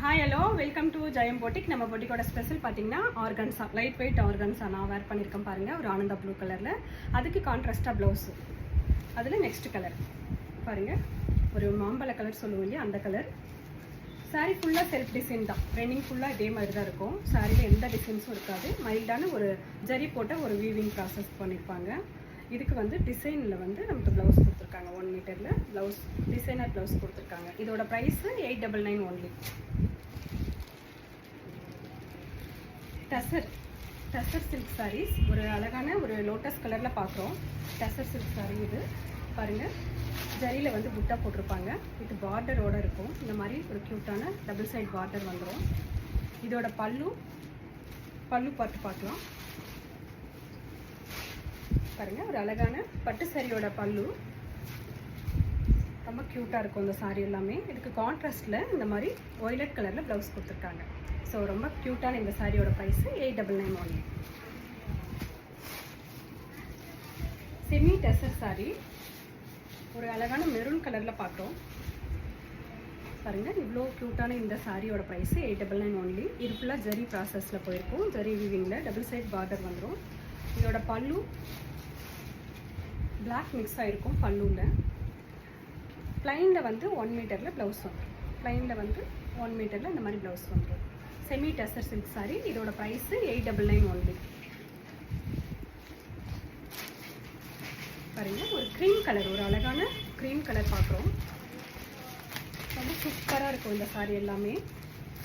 Hi hello welcome to ஜெயம் போட்டிக். நம்ம போட்டிக்கோட special பார்த்தீங்கன்னா organza, light weight organza நான் வேர் பண்ணியிருக்கேன் பாருங்கள். ஒரு ஆனந்தா ப்ளூ கலரில், அதுக்கு கான்ட்ராஸ்டாக ப்ளவுஸு. அதில் நெக்ஸ்ட் கலர் பாருங்கள், ஒரு மாம்பழ கலர் சொல்லுவோம் இல்லையா, அந்த கலர். சாரீ ஃபுல்லாக செல்ஃப் டிசைன் தான், ரெண்டிங் ஃபுல்லாக இதே மாதிரி தான் இருக்கும். சாரியில் எந்த டிசைன்ஸும் இருக்காது. மைல்டான ஒரு ஜரி போட்ட ஒரு வீவிங் ப்ராசஸ் பண்ணியிருப்பாங்க. இதுக்கு வந்து டிசைனில் வந்து நமக்கு ப்ளவுஸ் கொடுத்துருக்காங்க. 1 மீட்டரில் ப்ளவுஸ், டிசைனர் ப்ளவுஸ் கொடுத்துருக்காங்க. இதோட price 899 only. Tussar silk saris, ஒரு அழகான ஒரு லோட்டஸ் கலரில் பார்க்குறோம். டசர் சில்க் சாரீ இது பாருங்கள். ஜரியில் வந்து புட்டா போட்டிருப்பாங்க. இது பார்டரோடு இருக்கும். இந்த மாதிரி ஒரு க்யூட்டான டபுள் சைட் பார்டர் வந்துடும். இதோட பல்லு பார்த்து பார்க்கலாம் பாருங்கள். ஒரு அழகான பட்டு சாரியோட பல்லு ரொம்ப க்யூட்டாக இருக்கும் இந்த சாரீ எல்லாமே. இதுக்கு கான்ட்ராஸ்டில் இந்த மாதிரி ஒய்லட் கலரில் ப்ளவுஸ் கொடுத்துருக்காங்க. ஸோ ரொம்ப க்யூட்டான இந்த சாரியோட price 899 only. Semi tussar sari, ஒரு அழகான மெரூன் கலரில் பார்க்குறோம் பாருங்கள். இவ்வளோ க்யூட்டான இந்த சாரியோட ப்ரைஸு 899 ஒன்லி. இது ஃபுல்லாக ஜரி ப்ராசஸில் போயிருக்கும். ஜரி வீவிங்கில் டபுள் சைட் பார்டர் வந்துடும். இதோட பல்லு பிளாக் மிக்ஸ் ஆகிருக்கும். பல்லுவில் ப்ளைனில் வந்து 1 மீட்டரில் ப்ளவுஸ் வந்துடும். ப்ளைனில் வந்து 1 மீட்டரில் இந்த மாதிரி ப்ளவுஸ் வந்துடும். செமி டசர் சில்க் சாரீ, இதோட ப்ரைஸு 899 ஒன்லி. பாருங்கள், ஒரு க்ரீம் கலர், ஒரு அழகான க்ரீம் கலர் பார்க்குறோம். ரொம்ப சூப்பராக இருக்கும் இந்த சாரீ எல்லாமே.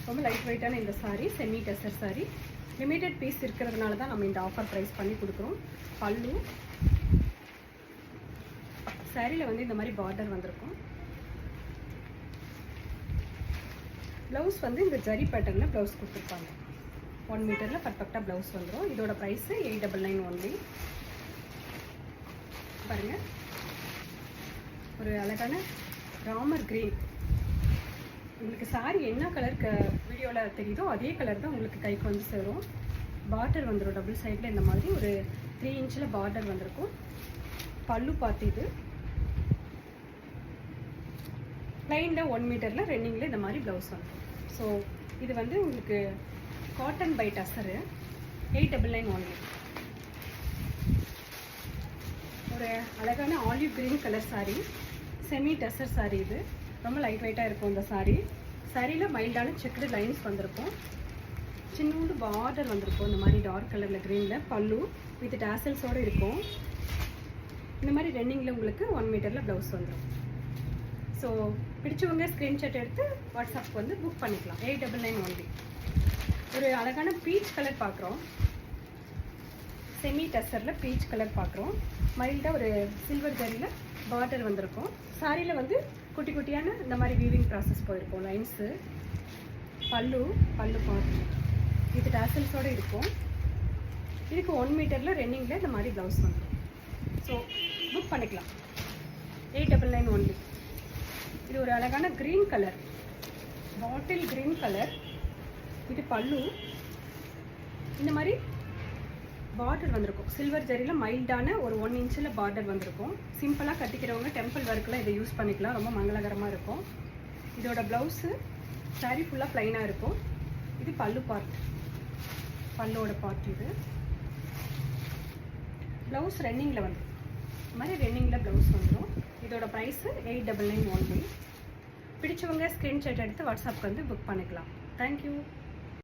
ரொம்ப லைட் வெயிட்டான இந்த sari semi tussar sari. Limited piece இருக்கிறதுனால தான் நம்ம இந்த ஆஃபர் ப்ரைஸ் பண்ணி கொடுக்குறோம். பல்லு சாரியில் வந்து இந்த மாதிரி பார்டர் வந்திருக்கும். ப்ளவுஸ் வந்து இந்த ஜரி பேட்டர்னில் ப்ளவுஸ் கொடுத்துருப்பாங்க. 1 மீட்டரில் பர்ஃபெக்டாக ப்ளவுஸ் வந்துடும். இதோட ப்ரைஸு 899 ஒன்லி. பாருங்கள், ஒரு அழகான ராமர் க்ரீன். உங்களுக்கு சாரி என்ன கலர் வீடியோவில் தெரியுதோ அதே கலர் தான் உங்களுக்கு கைக்கு வந்து சேரும். பார்டர் வந்துடும் டபுள் சைடில். இந்த மாதிரி ஒரு 3 இன்ச்சில் பார்டர் வந்திருக்கும். பல்லு பார்த்து இது ப்ளைனில் 1 மீட்டரில் ரன்னிங்கில் இந்த மாதிரி ப்ளவுஸ் வந்துடும். ஸோ இது வந்து உங்களுக்கு காட்டன் பை டசரு 899 ஒன்லி. ஒரு அழகான olive green colour sari, semi tussar sari. இது ரொம்ப லைட் வெயிட்டாக இருக்கும் இந்த சாரீ. சாரியில் மைல்டான செக்குடு லைன்ஸ் வந்திருக்கும். சின்னூண்டு பார்டர் வந்திருக்கும் இந்த மாதிரி டார்க் கலரில் க்ரீனில். பல்லு வித் டாசல்ஸோடு இருக்கும். இந்த மாதிரி ரன்னிங்கில் உங்களுக்கு 1 மீட்டரில் ப்ளவுஸ் வந்துடும். ஸோ பிடிச்சவங்க ஸ்க்ரீன்ஷாட் எடுத்து வாட்ஸ்அப்புக்கு வந்து புக் பண்ணிக்கலாம். 899 ஒன்லி. ஒரு அழகான பீச் கலர் பார்க்குறோம். செமி டசரில் பீச் கலர் பார்க்குறோம். மைல்டாக ஒரு சில்வர் ஜரியில் பார்டர் வந்திருக்கும். சாரியில் வந்து குட்டி குட்டியான இந்த மாதிரி வீவிங் ப்ராசஸ் போயிருக்கும் லைன்ஸு. பல்லு பார்த்து இது டாசல்ஸோடு இருக்கும். இதுக்கு 1 மீட்டரில் ரன்னிங்கில் இந்த மாதிரி ப்ளவுஸ் வந்துடும். ஸோ புக் பண்ணிக்கலாம். 899 ஒன்லி. இது ஒரு அழகான green colour, bottle green colour. இது பல்லு இந்த மாதிரி பார்டர் வந்திருக்கும். சில்வர் ஜரியில் மைல்டான ஒரு 1 இன்ச்சில் பார்டர் வந்திருக்கும். சிம்பிளாக கட்டிக்கிறவங்க டெம்பிள் ஒர்க்கில் இதை யூஸ் பண்ணிக்கலாம். ரொம்ப மங்களகரமாக இருக்கும். இதோட ப்ளவுஸு சாரீ ஃபுல்லாக ப்ளைனாக இருக்கும். இது பல்லு பார்ட், பல்லோட பார்ட். இது ப்ளவுஸ் ரன்னிங்கில் வந்துடும். இந்த மாதிரி ரன்னிங்கில் ப்ளவுஸ் வந்துடும். இதோட ப்ரைஸு 899 ஒன்லி. பிடிச்சவங்க ஸ்க்ரீன்ஷாட் எடுத்து வாட்ஸ்அப்புக்கு வந்து புக் பண்ணிக்கலாம். தேங்க்யூ.